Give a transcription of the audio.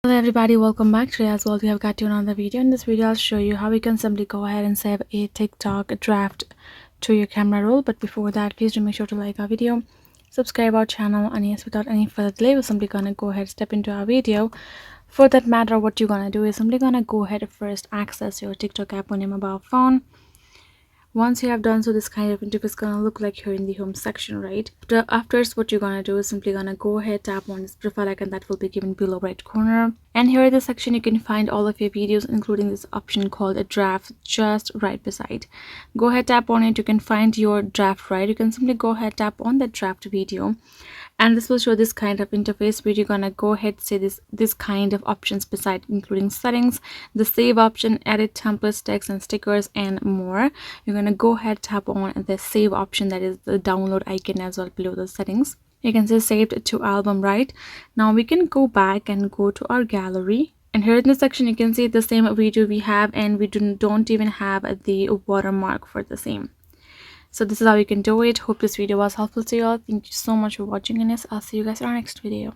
Hello everybody, welcome back. Today as well we have got you another video. In this video I'll show you how you can simply go ahead and save a TikTok draft to your camera roll. But before that, please do make sure to like our video, subscribe our channel, and yes, without any further delay, we're simply gonna go ahead step into our video. For that matter, what you're gonna do is simply gonna go ahead and first access your TikTok app on your mobile phone. Once you have done so, this kind of interface is gonna look like here in the home section, right? Afterwards, what you're gonna do is simply gonna go ahead, tap on this profile icon that will be given below right corner, and here in this section you can find all of your videos, including this option called a draft just right beside. Go ahead, tap on it. You can find your draft, right? You can simply go ahead, tap on that draft video, and this will show this kind of interface where you're gonna go ahead, say this kind of options beside, including settings, the save option, edit templates, text and stickers, and more. You're gonna go ahead, tap on the save option, that is the download icon as well below the settings. You can say saved to album. Right now we can go back and go to our gallery, and here in this section you can see the same video we have, and we don't even have the watermark for the same. So this is how you can do it. Hope this video was helpful to you all. Thank you so much for watching, and yes, I'll see you guys in our next video.